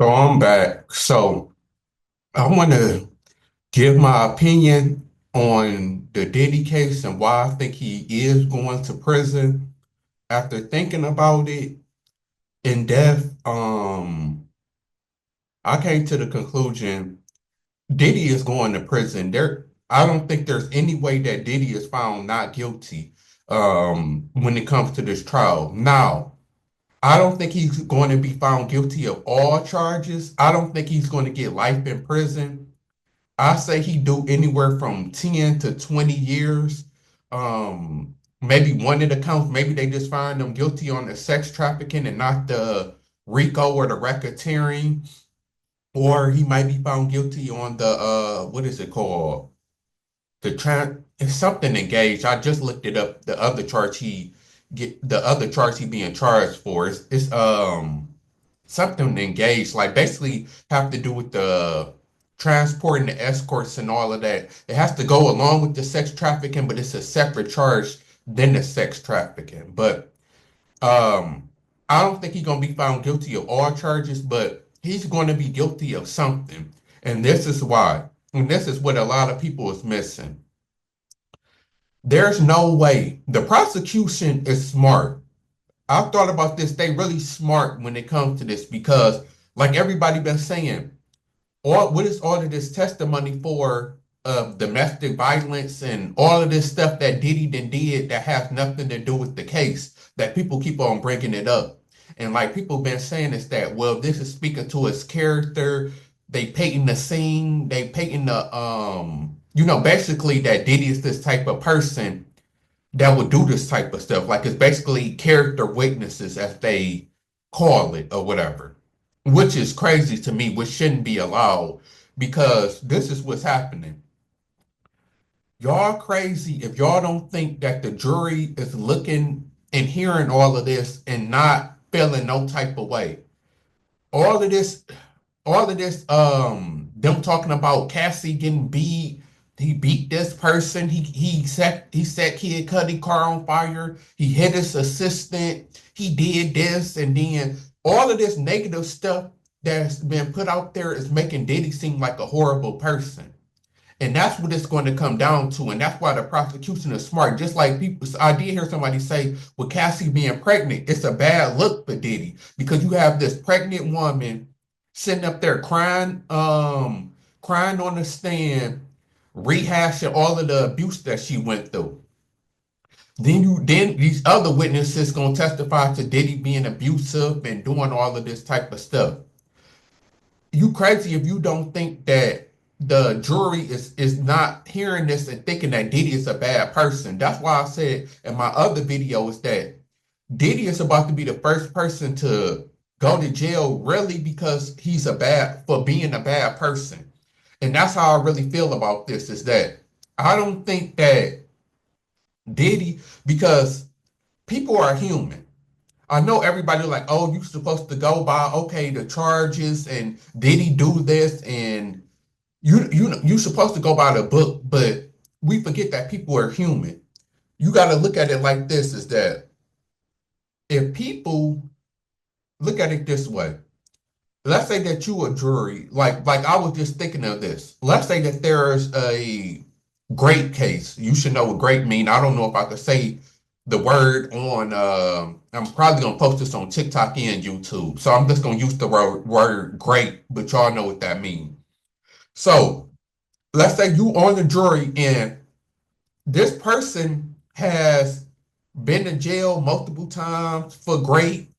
So I'm back. So I want to give my opinion on the Diddy case and why I think he is going to prison. After thinking about it in depth, I came to the conclusion Diddy is going to prison. I don't think there's any way that Diddy is found not guilty when it comes to this trial. Now, I don't think he's going to be found guilty of all charges. I don't think he's going to get life in prison. I say he do anywhere from 10 to 20 years. Maybe one of the counts, maybe they just find him guilty on the sex trafficking and not the RICO or the racketeering, or he might be found guilty on the what is it called? It's something engaged. I just looked it up. The other charge he being charged for. It's something engaged, like basically have to do with the transporting the escorts and all of that. It has to go along with the sex trafficking, but it's a separate charge than the sex trafficking. But um, I don't think he's gonna be found guilty of all charges, but he's going to be guilty of something, and this is why. And this is what a lot of people is missing. There's no way the prosecution is smart. I've thought about this. They really smart when it comes to this because, like everybody been saying, what is all of this testimony for of domestic violence and all of this stuff that Diddy did that has nothing to do with the case that people keep on bringing it up. And like people been saying is that, well, this is speaking to his character. They painting the scene. They painting basically that Diddy is this type of person that would do this type of stuff. Like it's basically character witnesses, as they call it, or whatever, which is crazy to me, which shouldn't be allowed because this is what's happening. Y'all crazy if y'all don't think that the jury is looking and hearing all of this and not feeling no type of way. All of this them talking about Cassie getting beat. He beat this person. He set Kid Cudi car on fire. He hit his assistant. He did this, and then all of this negative stuff that's been put out there is making Diddy seem like a horrible person. And that's what it's going to come down to. And that's why the prosecution is smart. Just like people, I did hear somebody say with Cassie being pregnant, it's a bad look for Diddy because you have this pregnant woman sitting up there crying on the stand, rehashing all of the abuse that she went through. Then these other witnesses gonna testify to Diddy being abusive and doing all of this type of stuff. You crazy if you don't think that the jury is not hearing this and thinking that Diddy is a bad person. That's why I said in my other video is that Diddy is about to be the first person to go to jail really because he's a bad for being a bad person. And that's how I really feel about this is that I don't think that Diddy, because people are human. I know everybody like, oh, you're supposed to go by, okay, the charges and did he do this? And you're supposed to go by the book, but we forget that people are human. You got to look at it like this is that if people look at it this way, let's say that you a jury, like I was just thinking of this. Let's say that there's a great case. You should know what great mean. I don't know if I could say the word on I'm probably gonna post this on TikTok and YouTube. So I'm just gonna use the word great, but y'all know what that means. So let's say you on the jury and this person has been to jail multiple times for grape,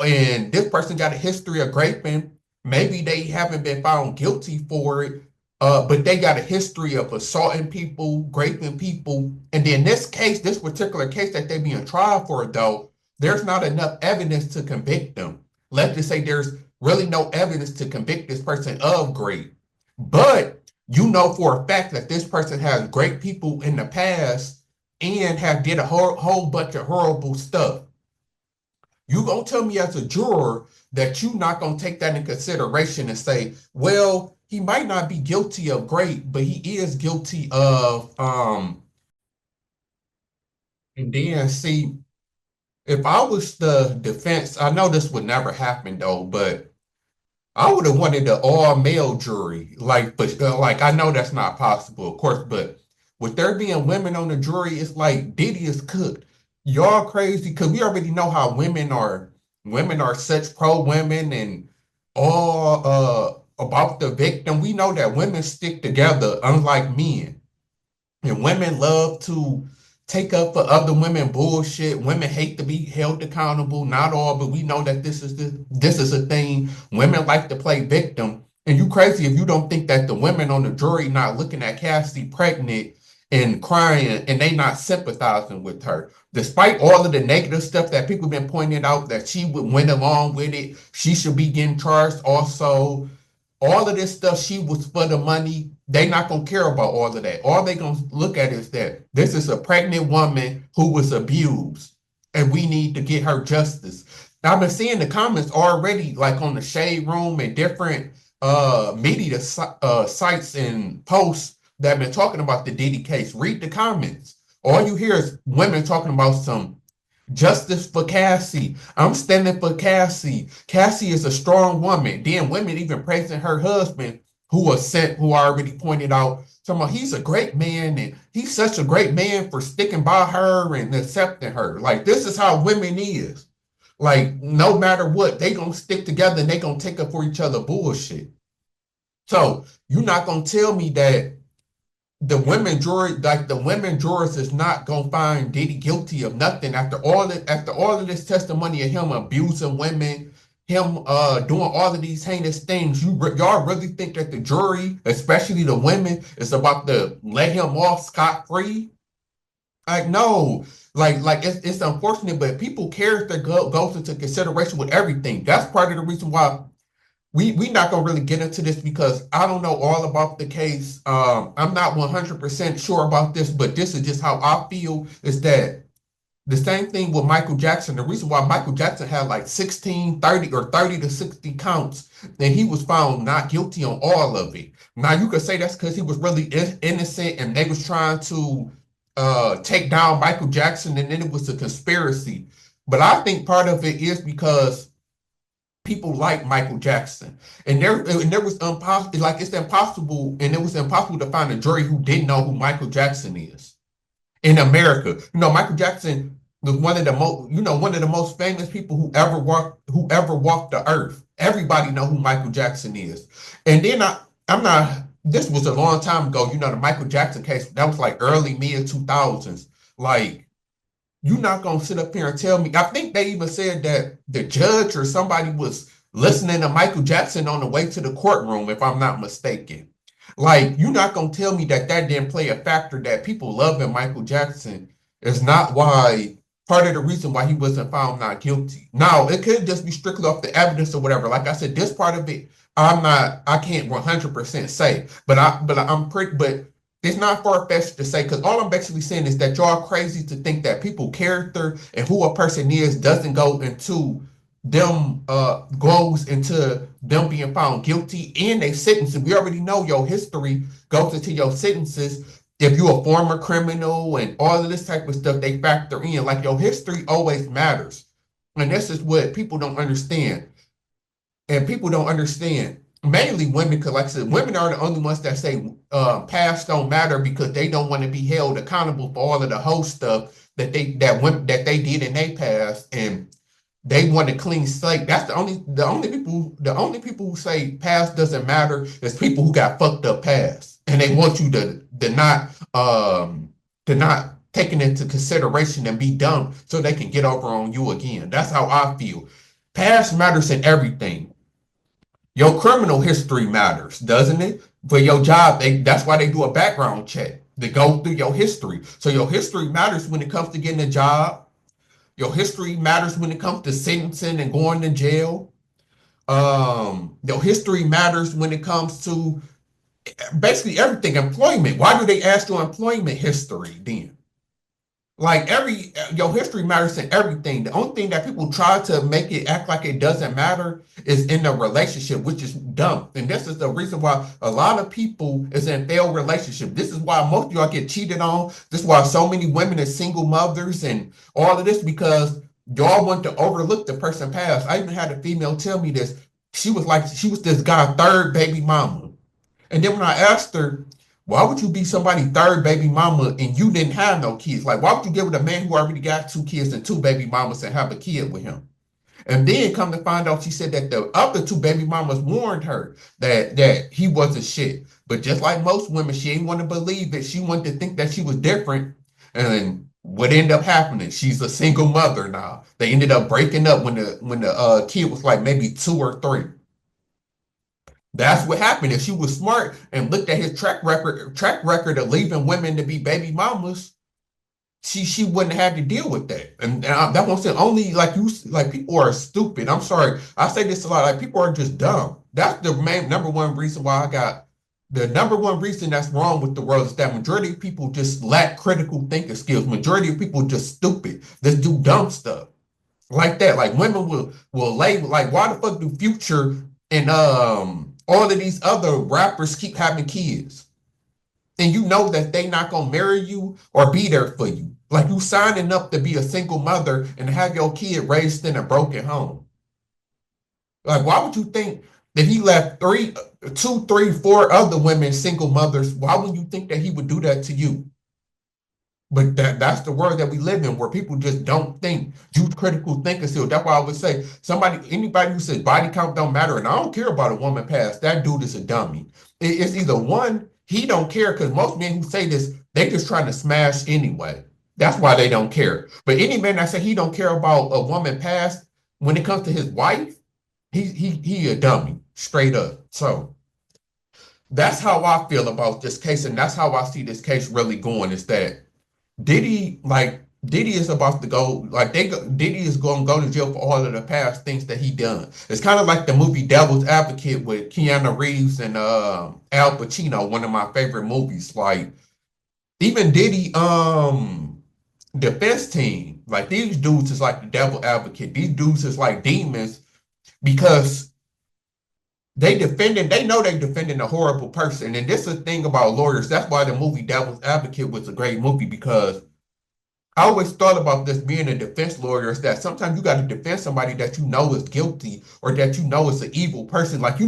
and this person got a history of graping. Maybe they haven't been found guilty for it, but they got a history of assaulting people, graping people. And then this case, this particular case that they being tried for, though, there's not enough evidence to convict them. Let's just say there's really no evidence to convict this person of grape. But you know for a fact that this person has great people in the past and have did a whole bunch of horrible stuff. You gonna tell me as a juror that you not gonna take that in consideration and say, well, he might not be guilty of great, but he is guilty of and then see if I was the defense, I know this would never happen though, but I would have wanted the all male jury, like, but like I know that's not possible, of course. But with there being women on the jury, it's like Diddy is cooked. Y'all crazy because we already know how women are. Women are such pro women and all about the victim. We know that women stick together, unlike men. And women love to take up for other women bullshit. Women hate to be held accountable. Not all, but we know that this is a thing. Women like to play victim. And you crazy if you don't think that the women on the jury not looking at Cassie pregnant and crying and they not sympathizing with her. Despite all of the negative stuff that people been pointing out that she would went along with it, she should be getting charged also all of this stuff, she was for the money. They not gonna care about all of that. All they gonna look at is that this is a pregnant woman who was abused, and we need to get her justice. Now, I've been seeing the comments already, like on the Shade Room and different media sites and posts that have been talking about the Diddy case. Read the comments. All you hear is women talking about some justice for Cassie. I'm standing for Cassie. Cassie is a strong woman. Then women even praising her husband, who was sent, who I already pointed out. Talking about he's a great man and he's such a great man for sticking by her and accepting her. Like this is how women is. Like no matter what, they gonna stick together and they gonna take up for each other bullshit. So you're not gonna tell me that the women jurors is not gonna find Diddy guilty of nothing after all of this testimony of him abusing women, him doing all of these heinous things. Y'all really think that the jury, especially the women, is about to let him off scot-free? Like no, like it's unfortunate, but people character goes into consideration with everything. That's part of the reason why we not gonna really get into this because I don't know all about the case. I'm not 100% sure about this, but this is just how I feel. Is that the same thing with Michael Jackson? The reason why Michael Jackson had like 16, 30, or 30 to 60 counts, and he was found not guilty on all of it. Now you could say that's because he was really innocent, and they was trying to take down Michael Jackson, and then it was a conspiracy. But I think part of it is because people like Michael Jackson. And there was impossible, like it's impossible, and it was impossible to find a jury who didn't know who Michael Jackson is in America. You know, Michael Jackson was one of the most famous people who ever walked the earth. Everybody know who Michael Jackson is. And then I'm not this was a long time ago, the Michael Jackson case, that was like early mid 2000s. Like you're not gonna sit up here and tell me. I think they even said that the judge or somebody was listening to Michael Jackson on the way to the courtroom, if I'm not mistaken. Like, you're not gonna tell me that that didn't play a factor that people loving Michael Jackson is not why part of the reason why he wasn't found not guilty. Now, it could just be strictly off the evidence or whatever. Like I said, this part of it, I can't 100% say, but it's not far-fetched to say, because all I'm basically saying is that y'all crazy to think that people character and who a person is doesn't goes into them being found guilty and they sentences. We already know your history goes into your sentences. If you're a former criminal and all of this type of stuff, they factor in. Like your history always matters. And this is what people don't understand. And people don't understand. Mainly women, because like I said, women are the only ones that say past don't matter because they don't want to be held accountable for all of the whole stuff that they did in their past, and they want a clean slate. That's the only people who say past doesn't matter is people who got fucked up past, and they want you to not take it into consideration and be dumb so they can get over on you again. That's how I feel. Past matters in everything. Your criminal history matters, doesn't it? For your job, that's why they do a background check. They go through your history. So your history matters when it comes to getting a job. Your history matters when it comes to sentencing and going to jail. Your history matters when it comes to basically everything. Employment. Why do they ask your employment history then? Like your history matters in everything. The only thing that people try to make it act like it doesn't matter is in a relationship, which is dumb. And this is the reason why a lot of people is in failed relationship. This is why most of y'all get cheated on. This is why so many women are single mothers and all of this, because y'all want to overlook the person past. I even had a female tell me this. she was this guy's third baby mama. And then when I asked her, why would you be somebody's third baby mama and you didn't have no kids? Like, why would you get with a man who already got two kids and two baby mamas and have a kid with him? And then come to find out, she said that the other two baby mamas warned her that he wasn't shit. But just like most women, she ain't want to believe it. She wanted to think that she was different. And what ended up happening? She's a single mother now. They ended up breaking up when the kid was like maybe 2 or 3. That's what happened. If she was smart and looked at his track record of leaving women to be baby mamas, she wouldn't have had to deal with that. And that won't say only like people are stupid. I'm sorry. I say this a lot. Like people are just dumb. That's the main number one reason why I got the number one reason that's wrong with the world is that majority of people just lack critical thinking skills. Majority of people just stupid. Just do dumb stuff like that. Like women will label like why the fuck do Future and all of these other rappers keep having kids? And you know that they not gonna marry you or be there for you. Like you signing up to be a single mother and have your kid raised in a broken home. Like why would you think that he left 4 other single mothers? Why would you think that he would do that to you? But that's the world that we live in, where people just don't think, use critical thinking skills. That's why I would say anybody who says body count don't matter, and I don't care about a woman past, that dude is a dummy. It's either one, he don't care, because most men who say this, they just trying to smash anyway. That's why they don't care. But any man that say he don't care about a woman past, when it comes to his wife, he a dummy, straight up. So that's how I feel about this case, and that's how I see this case really going. Is that Diddy is about to go, Diddy is going to go to jail for all of the past things that he done. It's kind of like the movie Devil's Advocate with Keanu Reeves and Al Pacino, one of my favorite movies. Like even Diddy defense team, like these dudes is like the devil advocate. These dudes is like demons because they know they defending a horrible person. And this is the thing about lawyers. That's why the movie Devil's Advocate was a great movie, because I always thought about this being a defense lawyer is that sometimes you got to defend somebody that you know is guilty or that you know is an evil person. Like,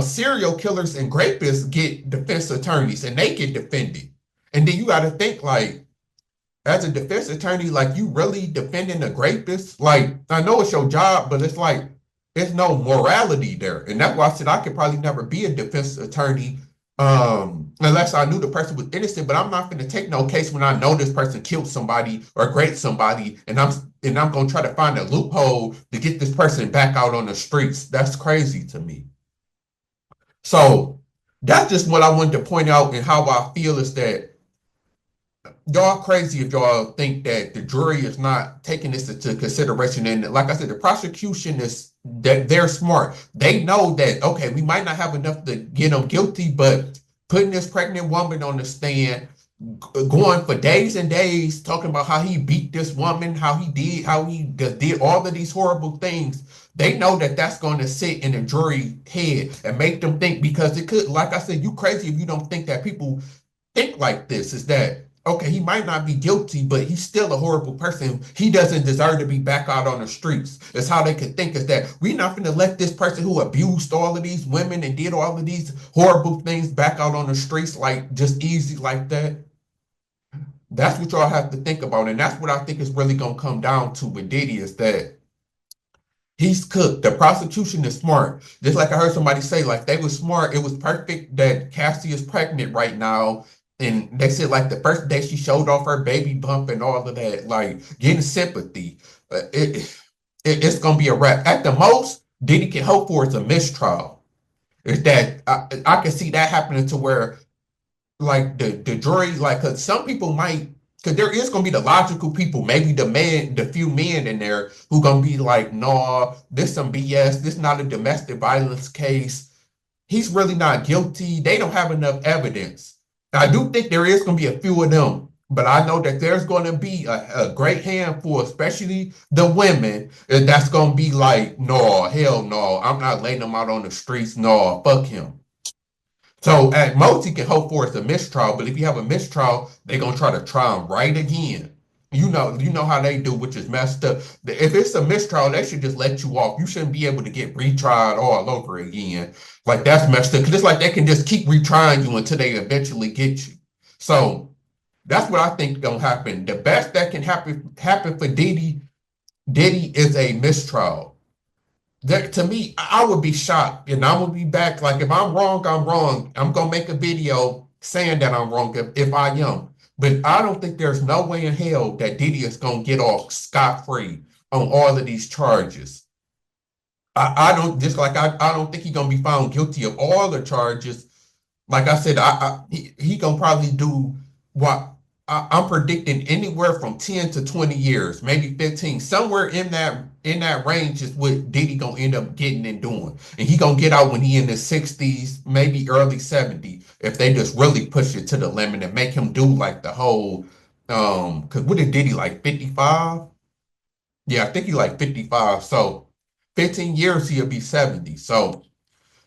serial killers and rapists get defense attorneys and they get defended. And then you got to think, like, as a defense attorney, like, you really defending a rapist? Like, I know it's your job, but it's like, there's no morality there. And that's why I said I could probably never be a defense attorney unless I knew the person was innocent. But I'm not going to take no case when I know this person killed somebody or raped somebody, and I'm going to try to find a loophole to get this person back out on the streets. That's crazy to me. So that's just what I wanted to point out, and how I feel is that y'all crazy if y'all think that the jury is not taking this into consideration. And like I said, the prosecution is that they're smart. They know that, okay, we might not have enough to get them guilty, but putting this pregnant woman on the stand, going for days and days, talking about how he beat this woman, how he just did all of these horrible things. They know that that's going to sit in the jury head and make them think, because it could, like I said, you crazy if you don't think that people think like this, is that, okay, he might not be guilty, but he's still a horrible person. He doesn't deserve to be back out on the streets. That's how they could think, is that we're not going to let this person who abused all of these women and did all of these horrible things back out on the streets, like just easy like that. That's what y'all have to think about. And that's what I think is really going to come down to with Diddy, is that he's cooked. The prosecution is smart. Just like I heard somebody say, like they were smart. It was perfect that Cassie is pregnant right now. And they said, like, the first day she showed off her baby bump and all of that, like getting sympathy. It's going to be a wrap. At the most, Diddy can hope for is a mistrial. Is that I can see that happening, to where, like, the jury, like, because some people might, because there is going to be the logical people, maybe the few men in there who going to be like, no, this some BS. This not a domestic violence case. He's really not guilty. They don't have enough evidence. I do think there is going to be a few of them, but I know that there's going to be a great handful, especially the women, that's going to be like, no, hell no, I'm not laying them out on the streets. No, fuck him. So at most, he can hope for is a mistrial, but if you have a mistrial, they're going to try him right again. You know how they do, which is messed up. If it's a mistrial, they should just let you off. You shouldn't be able to get retried all over again. Like that's messed up. Because it's like they can just keep retrying you until they eventually get you. So that's what I think gonna happen. The best that can happen for Diddy is a mistrial. That to me, I would be shocked, and I would be back. Like if I'm wrong, I'm wrong. I'm gonna make a video saying that I'm wrong if I am. But I don't think there's no way in hell that Diddy is gonna get off scot-free on all of these charges. I don't just like I don't think he's gonna be found guilty of all the charges. Like I said, he gonna probably do what I'm predicting anywhere from 10 to 20 years, maybe 15, somewhere in that range is what Diddy gonna end up getting and doing. And he gonna get out when he in his 60s, maybe early 70s, if they just really push it to the limit and make him do like the whole because what did Diddy like 55? Yeah, I think he like 55. So 15 years he'll be 70. So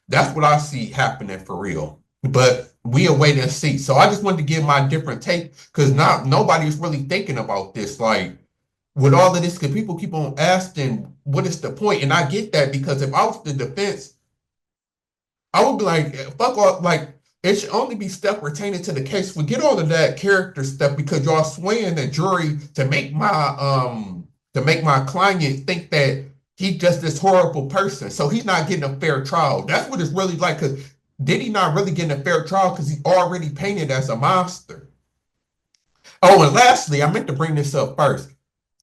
that's what I see happening for real. But we'll wait and see. So I just wanted to give my different take because not nobody's really thinking about this. Like with all of this, because people keep on asking, what is the point? And I get that because if I was the defense, I would be like, fuck all, like, it should only be stuff pertaining to the case. Forget all of that character stuff because y'all swaying the jury to make my client think that he's just this horrible person. So he's not getting a fair trial. That's what it's really like, because Diddy not really getting a fair trial because he already painted as a monster. Oh, and lastly, I meant to bring this up first.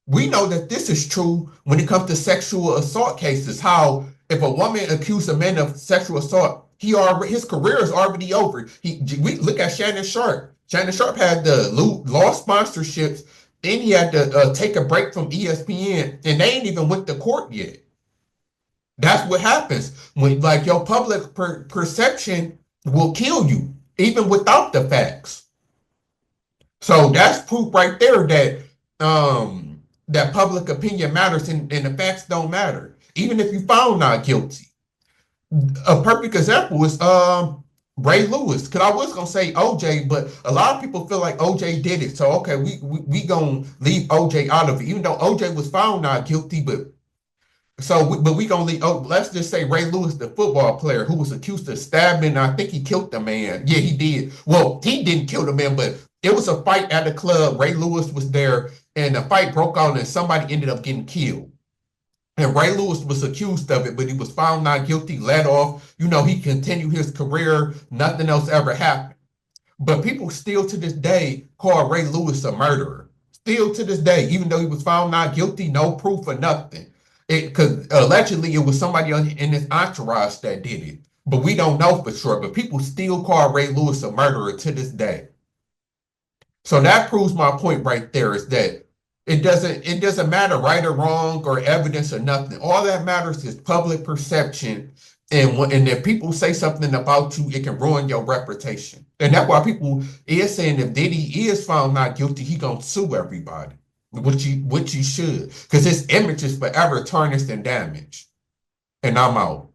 We know that this is true when it comes to sexual assault cases. How if a woman accused a man of sexual assault, his career is already over. We look at Shannon Sharp. Shannon Sharp had the lost sponsorships, then he had to take a break from ESPN, and they ain't even went to court yet. That's what happens when like your public perception will kill you, even without the facts. So that's proof right there that that public opinion matters and the facts don't matter, even if you found not guilty. A perfect example is Ray Lewis. Because I was gonna say OJ, but a lot of people feel like OJ did it. So okay, we gonna leave OJ out of it, even though OJ was found not guilty, but we gonna leave. Oh, let's just say Ray Lewis, the football player who was accused of stabbing. I think he killed the man. Yeah, he did. Well, he didn't kill the man, but it was a fight at the club. Ray Lewis was there, and the fight broke out, and somebody ended up getting killed. And Ray Lewis was accused of it, but he was found not guilty, let off. You know, he continued his career. Nothing else ever happened. But people still to this day call Ray Lewis a murderer. Still to this day, even though he was found not guilty, no proof or nothing. Because allegedly it was somebody in his entourage that did it. But we don't know for sure. But people still call Ray Lewis a murderer to this day. So that proves my point right there is that it doesn't matter right or wrong or evidence or nothing. All that matters is public perception. And if people say something about you, it can ruin your reputation. And that's why people is saying if Diddy is found not guilty, he gonna sue everybody, which he should, because his image is forever tarnished and damaged. And I'm out.